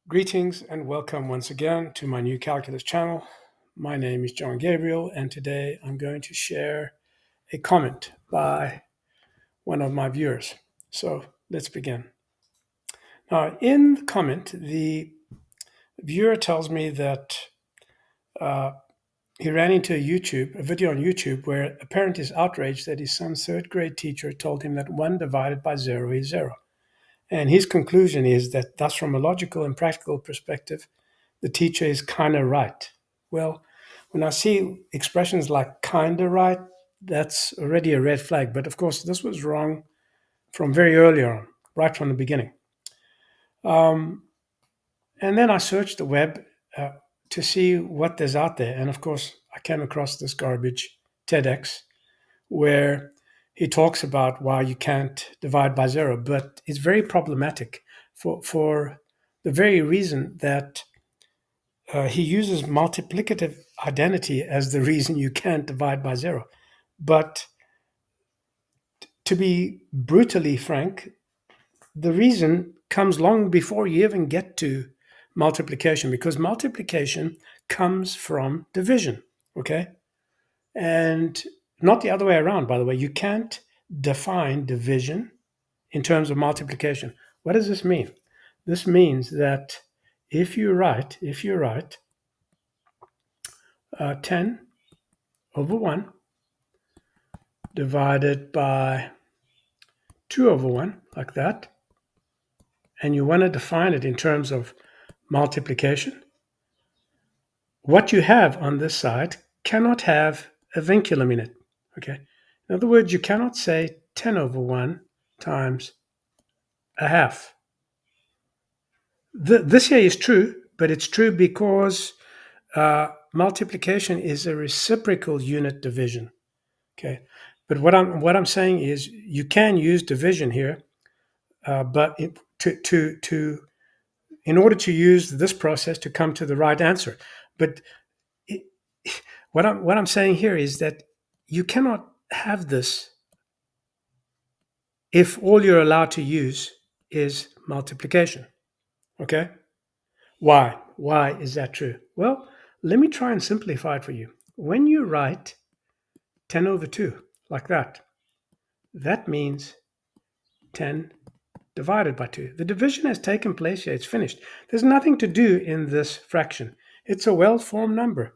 Greetings and welcome once again to my new calculus channel. My name is John Gabriel, and today I'm going to share a comment by one of my viewers. So let's begin. Now, in the comment, the viewer tells me that uh, he ran into a video on YouTube, where a parent is outraged that his son's third grade teacher told him that 1 divided by 0 is 0. And his conclusion is that, thus, from a logical and practical perspective, the teacher is kind of right. Well, when I see expressions like kind of right, that's already a red flag. But of course, this was wrong from very early on, right from the beginning. Um, and then I searched the web uh, to see what there's out there. And of course, I came across this garbage, TEDx, where he talks about why you can't divide by 0. But it's very problematic for the very reason that he uses multiplicative identity as the reason you can't divide by 0. But to be brutally frank, the reason comes long before you even get to multiplication, because multiplication comes from division, okay? And not the other way around, by the way. You can't define division in terms of multiplication. What does this mean? This means that if you write 10 over 1 divided by 2 over 1, like that, and you want to define it in terms of multiplication, what you have on this side cannot have a vinculum in it. Okay. In other words, you cannot say 10 over 1 times a half. This here is true, but it's true because multiplication is a reciprocal unit division. Okay. But what I'm saying is you can use division here, but in order to use this process to come to the right answer. But it, what I'm saying here is that you cannot have this if all you're allowed to use is multiplication. Okay? Why? Why is that true? Well, let me try and simplify it for you. When you write 10 over 2 like that, that means 10 divided by 2. The division has taken place here. It's finished. There's nothing to do in this fraction. It's a well-formed number.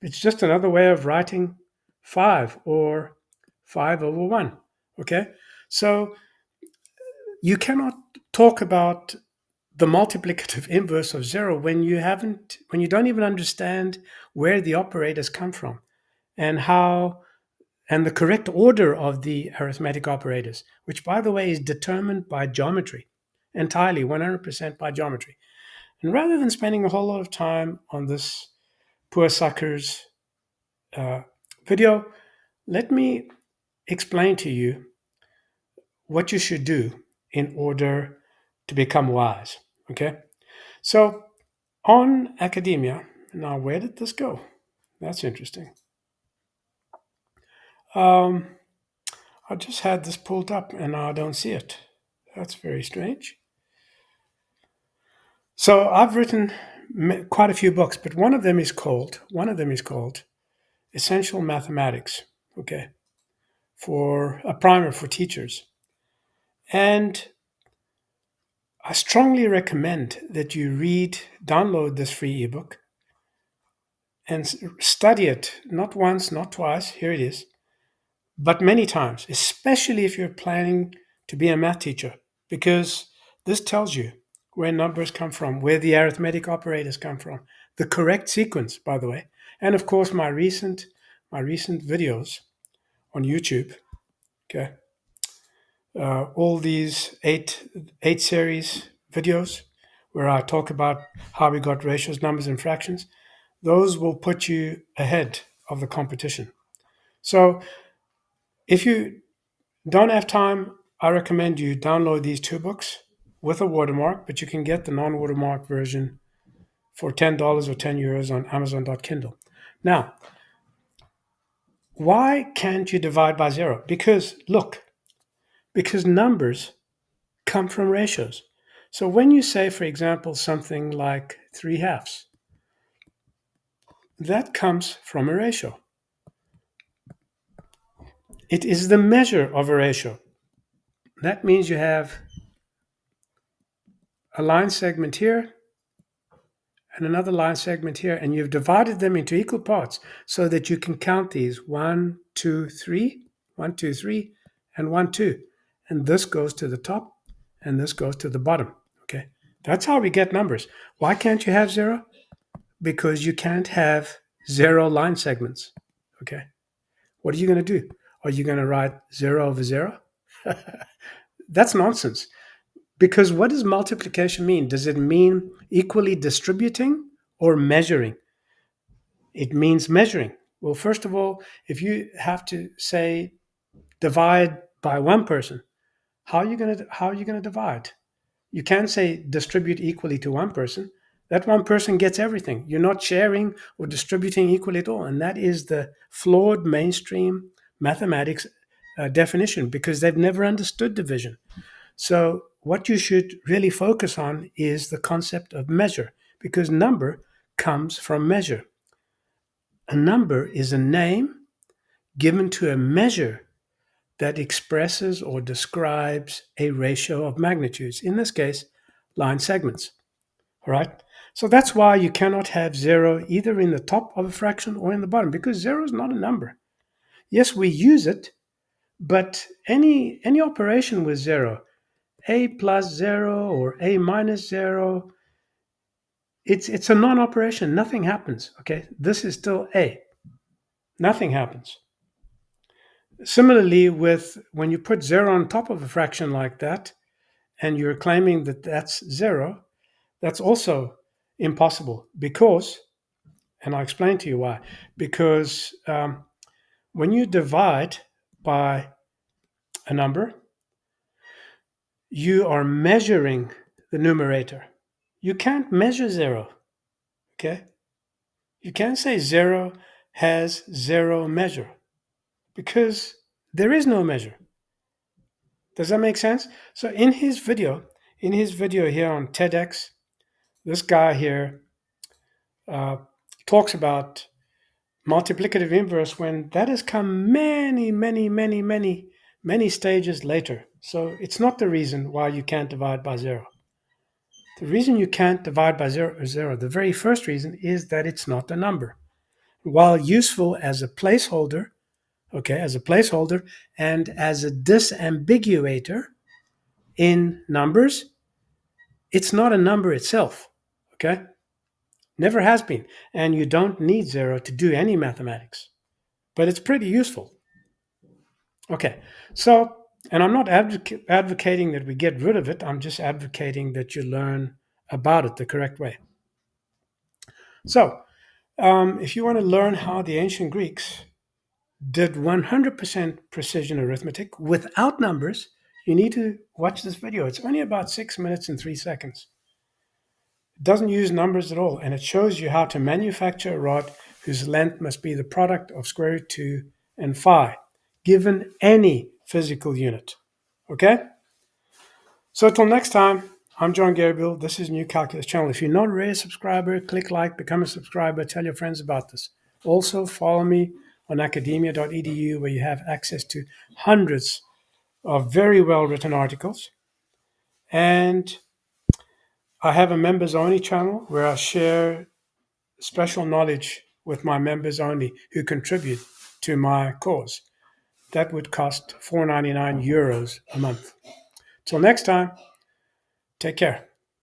It's just another way of writing 5 or 5 over 1. Okay? So you cannot talk about the multiplicative inverse of 0 when you don't even understand where the operators come from and the correct order of the arithmetic operators, which, by the way, is determined by geometry, entirely 100% by geometry. And rather than spending a whole lot of time on this poor sucker's uh, video, let me explain to you what you should do in order to become wise. Okay? So, on academia, now where did this go? That's interesting. Um, I just had this pulled up and now I don't see it. That's very strange. So I've written quite a few books, but one of them is called Essential Mathematics. Okay, for a primer for teachers, and I strongly recommend that you download this free ebook, and study it not once, not twice. Here it is, but many times, especially if you're planning to be a math teacher, because this tells you where numbers come from, where the arithmetic operators come from, the correct sequence, by the way, and of course my recent videos on YouTube. Okay, all these eight series videos where I talk about how we got ratios, numbers, and fractions. Those will put you ahead of the competition. So if you don't have time, I recommend you download these two books with a watermark, but you can get the non-watermark version for $10 or €10 on Amazon.Kindle. Now, why can't you divide by 0? Because numbers come from ratios. So when you say, for example, something like 3/2, that comes from a ratio. It is the measure of a ratio. That means you have a line segment here and another line segment here, and you've divided them into equal parts so that you can count these 1, 2, 3, 1, 2, 3, and 1, 2. And this goes to the top and this goes to the bottom. Okay, that's how we get numbers. Why can't you have 0? Because you can't have 0 line segments. Okay, what are you going to do? Are you going to write 0 over 0? That's nonsense. Because what does multiplication mean? Does it mean equally distributing or measuring? It means measuring. Well, first of all, if you have to say divide by one person, how are you going to divide? You can't say distribute equally to one person. That one person gets everything. You're not sharing or distributing equally at all, and that is the flawed mainstream mathematics definition, because they've never understood division. So what you should really focus on is the concept of measure, because number comes from measure. A number is a name given to a measure that expresses or describes a ratio of magnitudes, in this case, line segments. All right? So that's why you cannot have 0 either in the top of a fraction or in the bottom, because 0 is not a number. Yes, we use it, but any operation with 0, a plus 0 or a minus 0, it's a non-operation. Nothing happens. Okay, this is still a. Nothing happens. Similarly, with when you put 0 on top of a fraction like that, and you're claiming that that's 0, that's also impossible, because, and I'll explain to you why. Because when you divide by a number, you are measuring the numerator. You can't measure 0. Okay, you can't say 0 has 0 measure, because there is no measure. Does that make sense? So in his video here on TEDx, this guy here uh, talks about multiplicative inverse when that has come many, many, many, many, many stages later. So it's not the reason why you can't divide by 0. The reason you can't divide by 0, the very first reason, is that it's not a number. While useful as a placeholder, okay, as a placeholder and as a disambiguator in numbers, it's not a number itself, okay? Never has been. And you don't need 0 to do any mathematics, but it's pretty useful. Okay, so, and I'm not advocating that we get rid of it. I'm just advocating that you learn about it the correct way. So, if you want to learn how the ancient Greeks did 100% precision arithmetic without numbers, you need to watch this video. It's only about 6 minutes and 3 seconds. It doesn't use numbers at all, and it shows you how to manufacture a rod whose length must be the product of square root 2 and phi, given any physical unit. Okay? So until next time, I'm John Gabriel. This is New Calculus Channel. If you're not already a subscriber, click like, become a subscriber, tell your friends about this. Also, follow me on academia.edu, where you have access to hundreds of very well-written articles. And I have a members only channel where I share special knowledge with my members only who contribute to my cause. That would cost €4.99 a month. Till next time, take care.